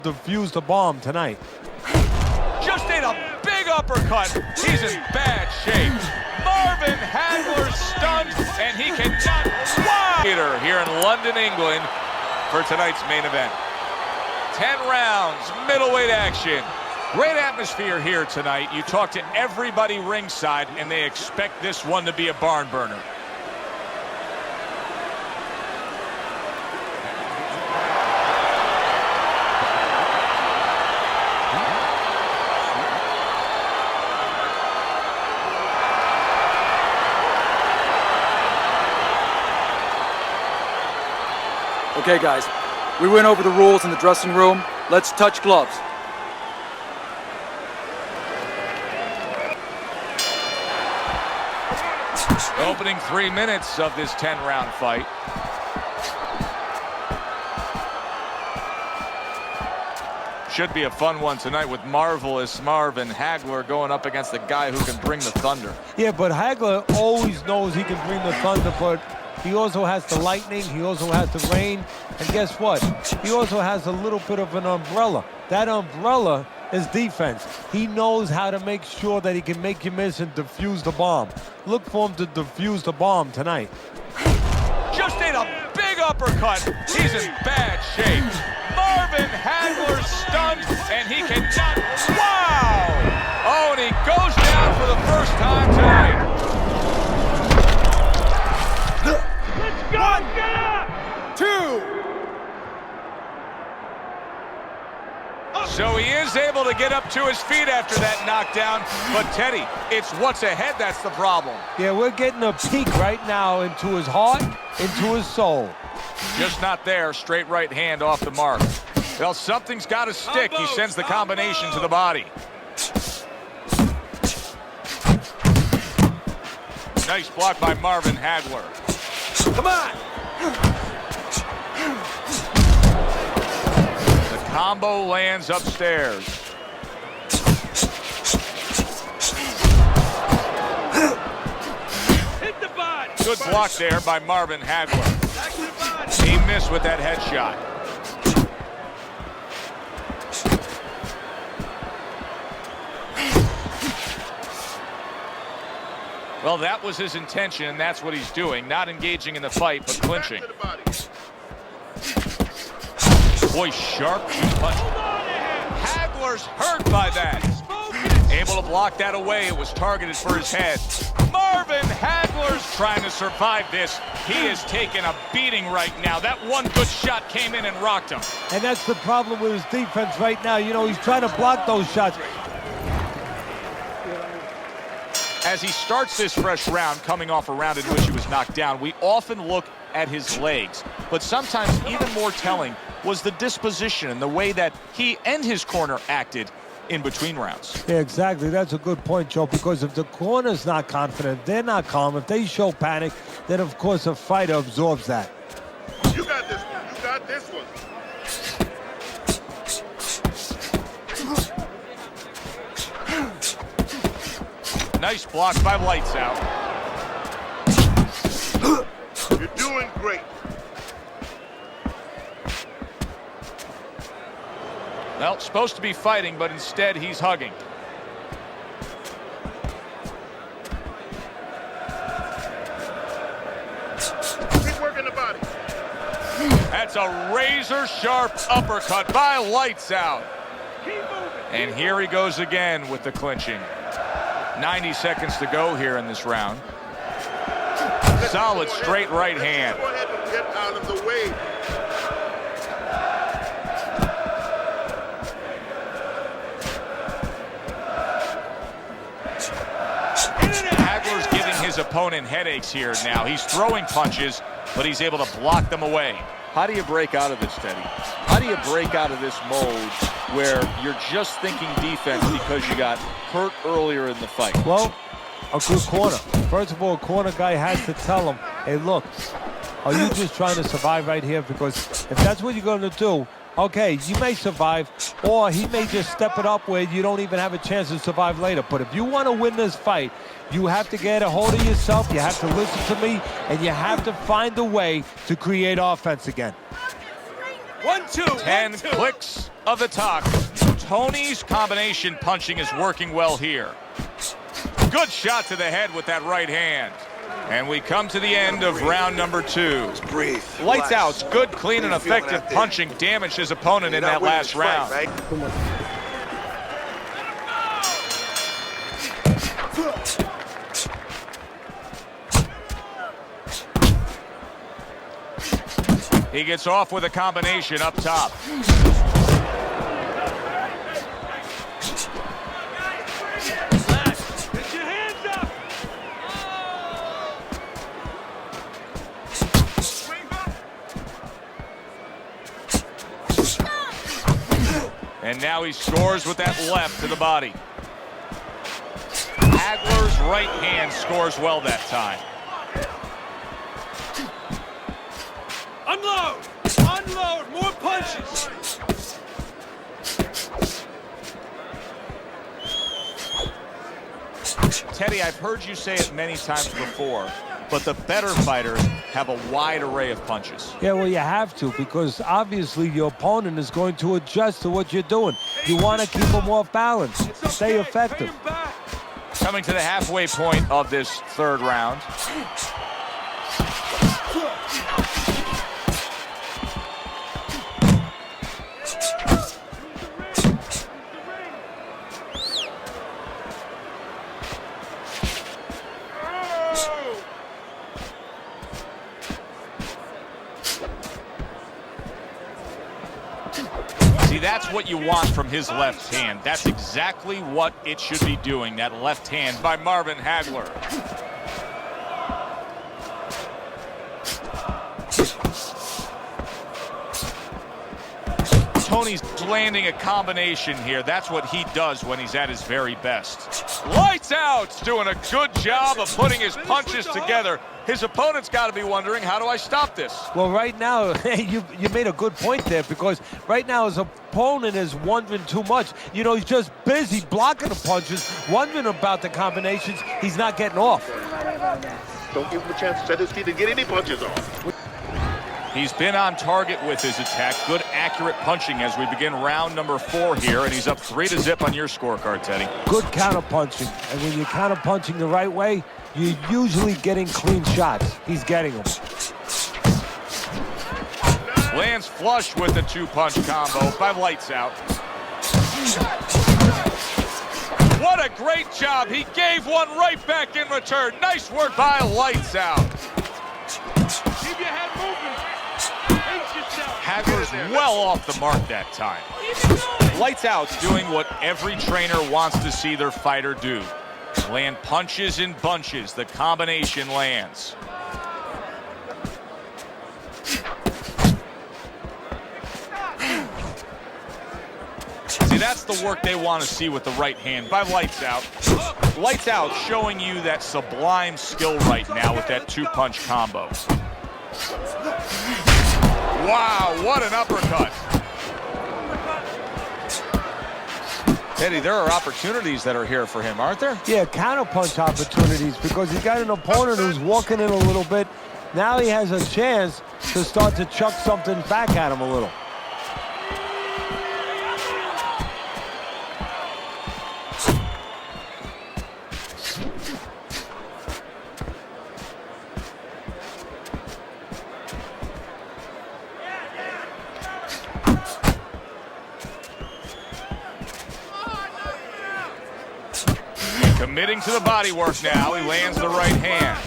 defuse the bomb tonight. Just ate a big uppercut. He's in bad shape. Marvin Hagler stunned, and he cannot. Wow! Here in London, England, for tonight's main event. 10 rounds, middleweight action. Great atmosphere here tonight. You talk to everybody ringside, and they expect this one to be a barn burner. Okay, guys, we went over the rules in the dressing room. Let's touch gloves. Opening 3 minutes of this 10-round fight. Should be a fun one tonight with marvelous Marvin Hagler going up against the guy who can bring the thunder. Yeah, but Hagler always knows he can bring the thunder, but he also has the lightning, he also has the rain, and guess what? He also has a little bit of an umbrella. That umbrella is defense. He knows how to make sure that he can make you miss and defuse the bomb. Look for him to defuse the bomb tonight. Just ate a big uppercut. He's in bad shape. Marvin Hagler stunned, and he cannot. Wow! Oh, and he goes down for the first time tonight. Let's go! One, get up! Two. So he is able to get up to his feet after that knockdown, but Teddy, it's what's ahead that's the problem. Yeah, we're getting a peek right now into his heart, into his soul. Just not there, straight right hand off the mark. Well, something's got to stick. He sends the combination to the body. Nice block by Marvin Hagler. Come on! Combo lands upstairs. Hit the body. Good block there by Marvin Hagler. He missed with that headshot. Well, that was his intention, and that's what he's doing. Not engaging in the fight, but clinching. Boy, sharp punch. Hagler's hurt by that. Able to block that away. It was targeted for his head. Marvin Hagler's trying to survive this. He is taking a beating right now. That one good shot came in and rocked him. And that's the problem with his defense right now. You know, he's trying to block those shots. As he starts this fresh round, coming off a round in which he was knocked down, we often look at his legs. But sometimes even more telling was the disposition and the way that he and his corner acted in between rounds. Yeah, exactly. That's a good point, Joe, because if the corner's not confident, they're not calm, if they show panic, then of course a fighter absorbs that. You got this one. You got this one. Nice block by Lights Out. You're doing great. Well, supposed to be fighting, but instead he's hugging. Keep working the body. That's a razor-sharp uppercut by Lights Out. And here he goes again with the clinching. 90 seconds to go here in this round. Solid straight right hand. Go ahead and get out of the way. Hagler's giving his opponent headaches here now. He's throwing punches, but he's able to block them away. How do you break out of this, Teddy? How do you break out of this mode where you're just thinking defense because you got hurt earlier in the fight? Well, a good corner. First of all, a corner guy has to tell him, hey, look, are you just trying to survive right here? Because if that's what you're going to do, okay, you may survive, or he may just step it up where you don't even have a chance to survive later. But if you want to win this fight, you have to get a hold of yourself, you have to listen to me, and you have to find a way to create offense again. 1-2. 10 clicks of the talk. Tony's combination punching is working well here. Good shot to the head with that right hand. And we come to the end of round number 2. Breathe. Lights out. Good, clean, and effective punching damaged his opponent in that last round. He gets off with a combination up top. Get your hands up. And now he scores with that left to the body. Hagler's right hand scores well that time. Unload! Unload! More punches! Teddy, I've heard you say it many times before, but the better fighters have a wide array of punches. Yeah, well, you have to, because obviously your opponent is going to adjust to what you're doing. You want to keep them off balance, stay effective. Coming to the halfway point of this third round. See, that's what you want from his left hand. That's exactly what it should be doing, that left hand by Marvin Hagler. Tony's landing a combination here. That's what he does when he's at his very best. Lights out! Doing a good job of putting his punches together. His opponent's got to be wondering, how do I stop this? Well, right now, you made a good point there, because right now his opponent is wondering too much. You know, he's just busy blocking the punches, wondering about the combinations. He's not getting off. Don't give him a chance to set his feet and get any punches off. He's been on target with his attack. Good, accurate punching as we begin round number 4 here, and he's up 3-0 on your scorecard, Teddy. Good counter punching, and when you're counter punching the right way, you're usually getting clean shots. He's getting them. Lands flush with the 2-punch combo by Lights Out. What a great job. He gave one right back in return. Nice work by Lights Out. Keep your head moving. Pace yourself. Hagler's well off the mark that time. Lights Out's doing what every trainer wants to see their fighter do. Land punches in bunches. The combination lands. See, that's the work they want to see with the right hand by Lights Out. Lights Out showing you that sublime skill right now with that 2-punch combo. Wow, what an uppercut. Teddy, there are opportunities that are here for him, aren't there? Yeah, counter-punch opportunities, because he's got an opponent who's walking in a little bit. Now he has a chance to start to chuck something back at him a little. Committing to the body work now. He lands the right hand.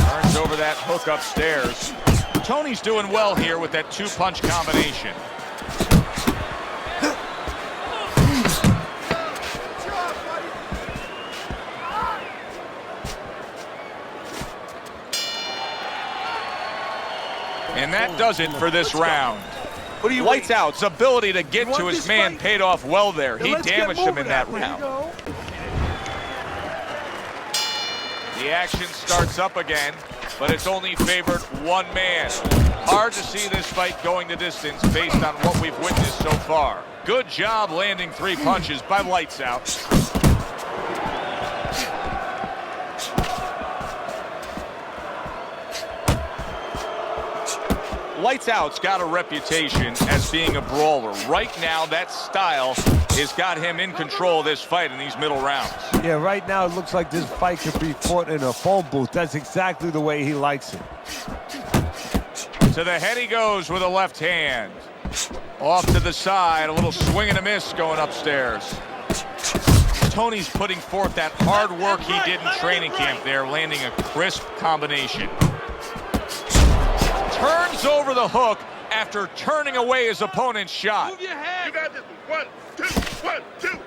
Turns over that hook upstairs. Tony's doing well here with that 2-punch combination. And that does it for this round. Lights Out's ability to get to his man paid off well there. He damaged him in that round. The action starts up again, but it's only favored one man. Hard to see this fight going the distance based on what we've witnessed so far. Good job landing 3 punches by Lights Out. Lights Out's got a reputation as being a brawler. Right now, that style has got him in control of this fight in these middle rounds. Yeah, right now it looks like this fight could be fought in a phone booth. That's exactly the way he likes it. To the head he goes with a left hand. Off to the side, a little swing and a miss going upstairs. Tony's putting forth that hard work he did in training camp there, landing a crisp combination. Turns over the hook after turning away his opponent's shot. You got this. 1, 2, 1, 2.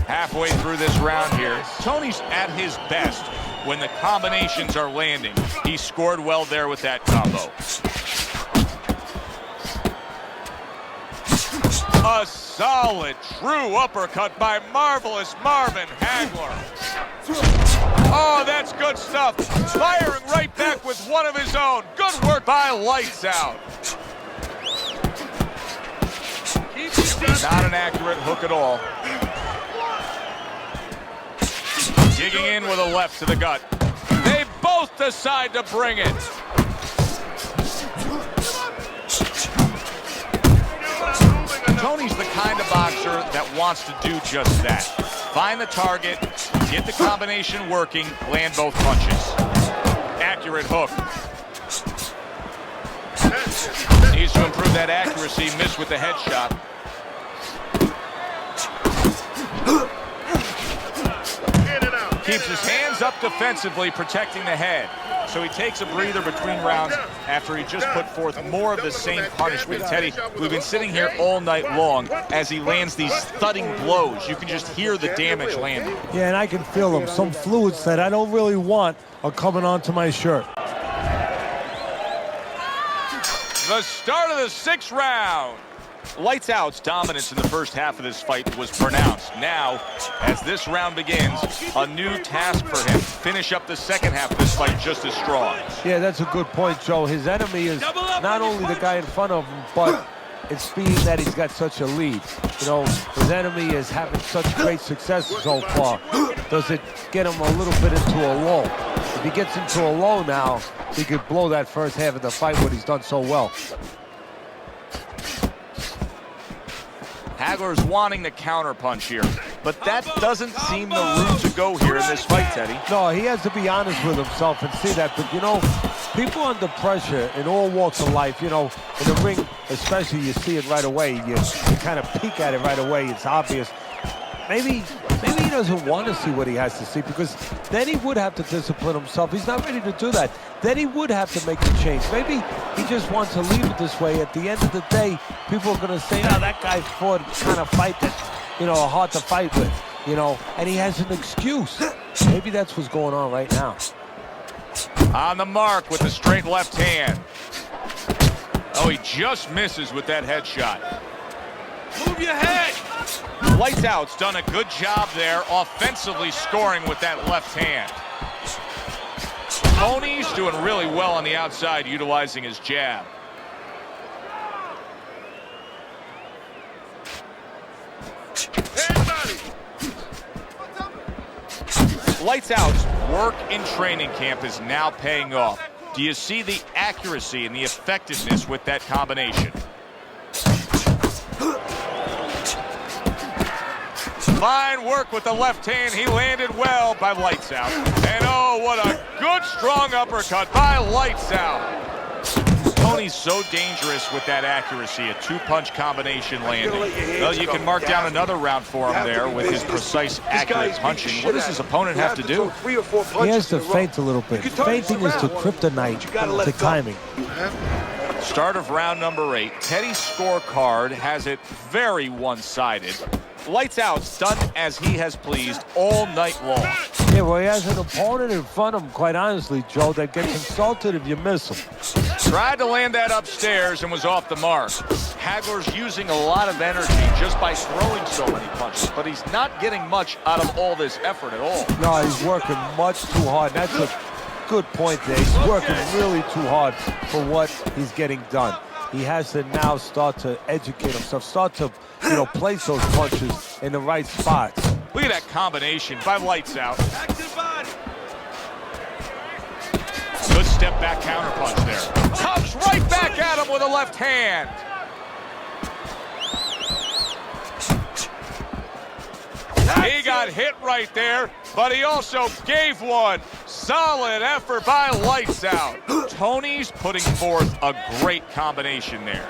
Halfway through this round here, Tony's at his best when the combinations are landing. He scored well there with that combo. A solid, true uppercut by marvelous Marvin Hagler. Oh, that's good stuff. Firing right back with one of his own. Good work by Lights Out. Not an accurate hook at all. Digging in with a left to the gut. They both decide to bring it. Tony's the kind of boxer that wants to do just that. Find the target, get the combination working, land both punches. Accurate hook. Needs to improve that accuracy, missed with the headshot. Keeps his hands up defensively, protecting the head. So he takes a breather between rounds after he just put forth more of the same punishment. Teddy, we've been sitting here all night long as he lands these thudding blows. You can just hear the damage landing. Yeah, and I can feel them. Some fluids that I don't really want are coming onto my shirt. The start of the 6th round. Lights Out's dominance in the first half of this fight was pronounced. Now, as this round begins, a new task for him. Finish up the second half of this fight just as strong. Yeah, that's a good point, Joe. His enemy is not only the guy in front of him, but it's being that he's got such a lead. You know, his enemy is having such great success so far. Does it get him a little bit into a lull? If he gets into a lull now, he could blow that first half of the fight, what he's done so well. Hagler's wanting the counterpunch here, but that doesn't seem the route to go here in this fight, Teddy. No, he has to be honest with himself and see that. But, you know, people under pressure in all walks of life, you know, in the ring especially, you see it right away. You kind of peek at it right away. It's obvious. Maybe he doesn't want to see what he has to see, because then he would have to discipline himself. He's not ready to do that. Then he would have to make the change. Maybe he just wants to leave it this way. At the end of the day, people are going to say, oh, that guy fought kind of fight that, you know, hard to fight with, you know, and he has an excuse. Maybe that's what's going on right now. On the mark with the straight left hand. Oh, he just misses with that headshot. Move your head! Lights Out's done a good job there, offensively scoring with that left hand. Tony's doing really well on the outside, utilizing his jab. Lights Out's work in training camp is now paying off. Do you see the accuracy and the effectiveness with that combination? Fine work with the left hand. He landed well by Lights Out. And oh, what a good strong uppercut by Lights Out. Tony's so dangerous with that accuracy, a two-punch combination landing. Well, you can mark down another round for him there with his precise, accurate punching. What does his opponent have to do? He has to feint a little bit. Feinting is the kryptonite to timing. Start of round number 8. Teddy's scorecard has it very one-sided. Lights Out's done as he has pleased all night long. Yeah, well, he has an opponent in front of him, quite honestly, Joe, that gets insulted if you miss him. Tried to land that upstairs and was off the mark. Hagler's using a lot of energy just by throwing so many punches, but he's not getting much out of all this effort at all. No, he's working much too hard. That's a good point there. He's working really too hard for what he's getting done. He has to now start to educate himself, start to, you know, place those punches in the right spots. Look at that combination by Lights Out. Good step back counterpunch there. Comes right back at him with a left hand. He got hit right there, but he also gave one. Solid effort by Lights Out. Tony's putting forth a great combination there.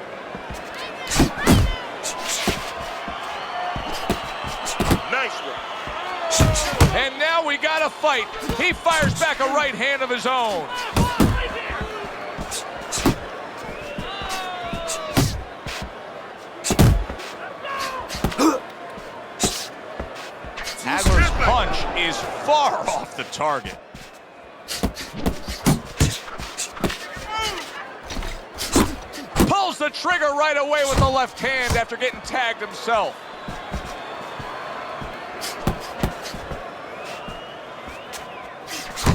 Nice one. And now we got a fight. He fires back a right hand of his own. Hagler's punch is far off the target. Pulls the trigger right away with the left hand after getting tagged himself.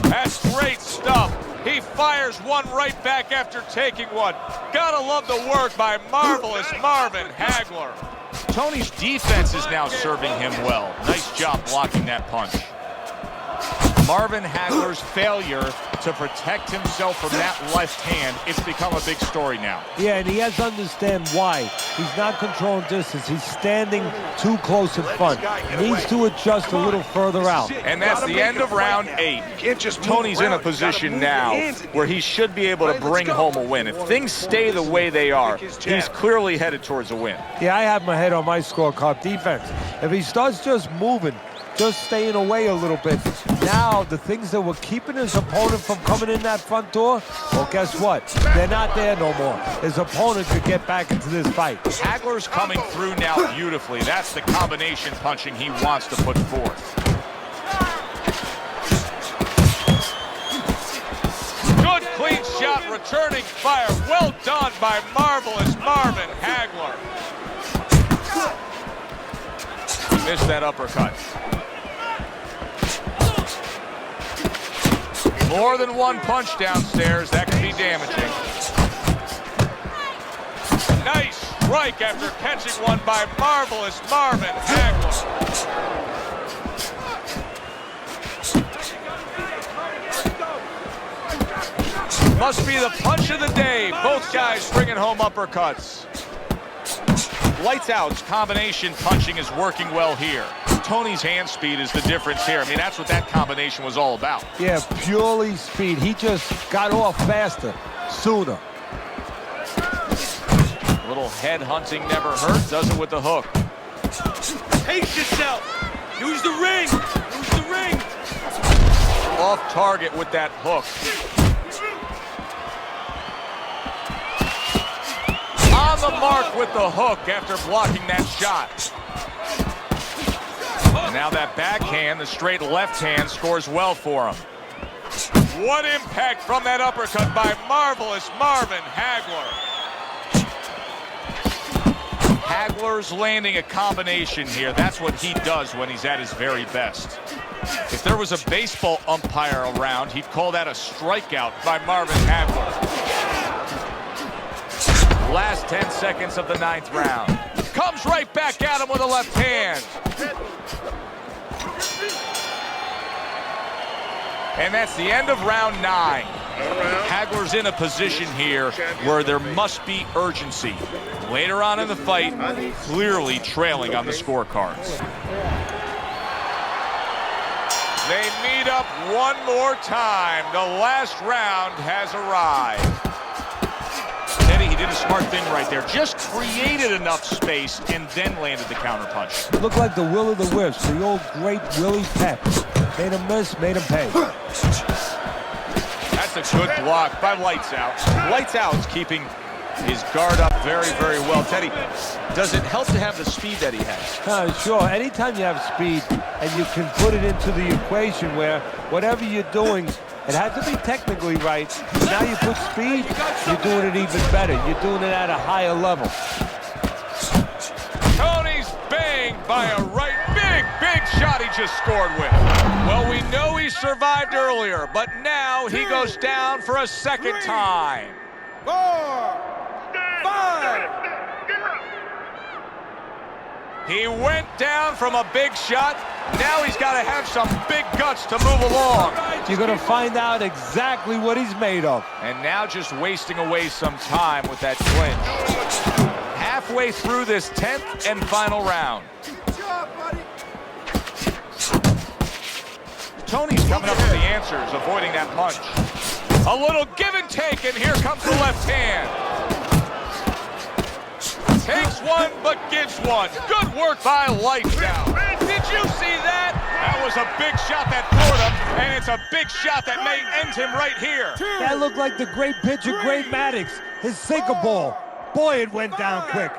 That's great stuff. He fires one right back after taking one. Gotta love the work by Marvelous Marvin Hagler. Tony's defense is now serving him well. Nice job blocking that punch. Marvin Hagler's failure to protect himself from that left hand, it's become a big story now. Yeah, and he has to understand why. He's not controlling distance. He's standing too close in front. Needs to adjust a little further out. And that's the end of round 8. Tony's in a position now where he should be able to bring home a win. If things stay the way they are, he's clearly headed towards a win. Yeah, I have my head on my scorecard. Defense. If he starts just moving, just staying away a little bit, now the things that were keeping his opponent from coming in that front door, well, guess what? They're not there no more. His opponent could get back into this fight. Hagler's coming through now beautifully. That's the combination punching he wants to put forth. Good clean shot, returning fire. Well done by Marvelous Marvin Hagler. Missed that uppercut. More than one punch downstairs, that can be damaging. Nice strike after catching one by Marvelous Marvin Hagler. Must be the punch of the day. Both guys bringing home uppercuts. Lights Out's combination punching is working well here. Tony's hand speed is the difference here. I mean, that's what that combination was all about. Yeah, purely speed. He just got off faster, sooner. A little head hunting never hurt. Does it with the hook. Pace yourself. Use the ring. Use the ring. Off target with that hook. On the mark with the hook after blocking that shot. And now that backhand, the straight left hand, scores well for him. What impact from that uppercut by Marvelous Marvin Hagler. Hagler's landing a combination here. That's what he does when he's at his very best. If there was a baseball umpire around, he'd call that a strikeout by Marvin Hagler. Last 10 seconds of the 9th round. Comes right back at him with a left hand. And that's the end of round 9. Hagler's in a position here where there must be urgency. Later on in the fight, clearly trailing on the scorecards. They meet up one more time. The last round has arrived. He did a smart thing right there. Just created enough space and then landed the counterpunch. It looked like the will of the wisps, the old great Willie Pep. Made him miss, made him pay. That's a good block by Lights Out. Lights Out's keeping his guard up very, very well. Teddy, does it help to have the speed that he has? Sure. Anytime you have speed and you can put it into the equation where whatever you're doing, it has to be technically right. Now you put speed, you're doing it even better. You're doing it at a higher level. Tony's banged by a right. Big shot he just scored with. Well, we know he survived earlier, but now he goes down for a second time. 4, 5. He went down from a big shot, Now he's got to have some big guts to move along. You're going to find out exactly what he's made of. And now just wasting away some time with that clinch. Halfway through this 10th and final round. Tony's coming up with the answers, avoiding that punch. A little give and take, and here comes the left hand. Takes one, but gives one. Good work by Lights Out. Did you see that? That was a big shot that floored him, and it's a big shot that may end him right here. That looked like the great pitcher, Great Maddox, his sinker ball. Boy, it went down quick.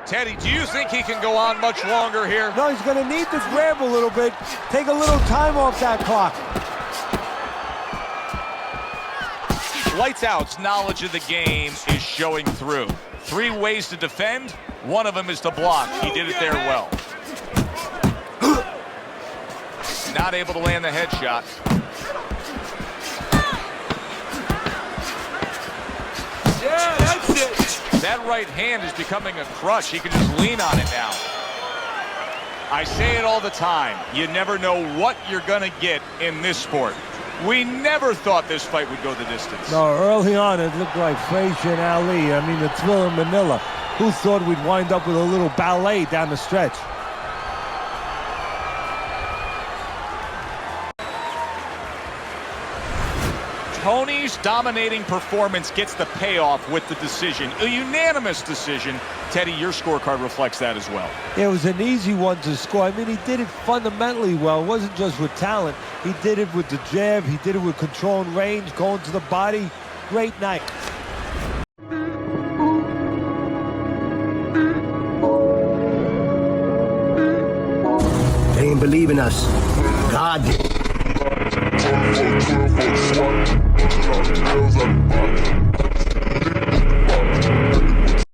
Teddy, do you think he can go on much longer here? No, he's going to need to grab a little bit, take a little time off that clock. Lights Out's knowledge of the game is showing through. 3 ways to defend. One of them is to block. He did it there well. Not able to land the headshot. Yeah, that's it. That right hand is becoming a crutch. He can just lean on it now. I say it all the time. You never know what you're going to get in this sport. We never thought this fight would go the distance. No, early on it looked like Frazier and Ali. I mean, the thrill in Manila. Who thought we'd wind up with a little ballet down the stretch? Tony's dominating performance gets the payoff with the decision. A unanimous decision. Teddy, your scorecard reflects that as well. It was an easy one to score. I mean, he did it fundamentally well. It wasn't just with talent. He did it with the jab. He did it with control and range, going to the body. Great night. They didn't believe in us. God did.